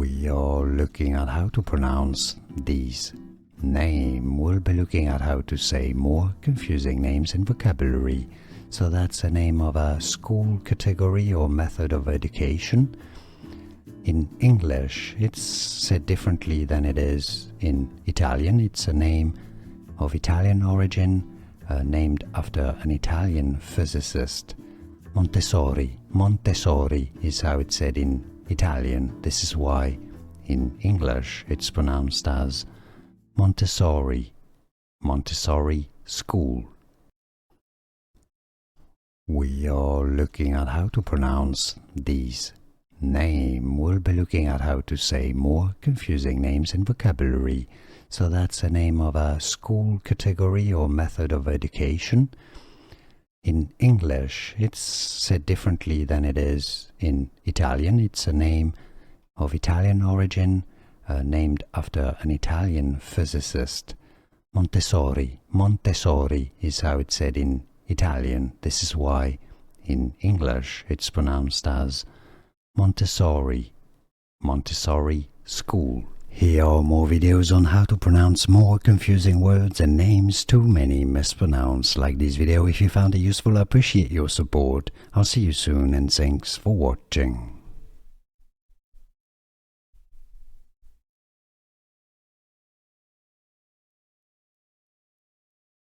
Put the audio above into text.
We are looking at how to pronounce these names. We'll be looking at how to say more confusing names in vocabulary. So that's the name of a school category or method of education. In English, it's said differently than it is in Italian. It's a name of Italian origin, named after an Italian physicist. Montessori. Montessori is how it's said in Italian. This is why in English it's pronounced as Montessori. Montessori school. We are looking at how to pronounce these names. We'll be looking at how to say more confusing names in vocabulary. So that's the name of a school category or method of education. In English, it's said differently than it is in Italian. It's a name of Italian origin, named after an Italian physicist. Montessori. Montessori is how it's said in Italian. This is why in English it's pronounced as Montessori. Montessori school. Here are more videos on how to pronounce more confusing words and names too many mispronounced. Like this video if you found it useful. I appreciate your support. I'll see you soon and thanks for watching.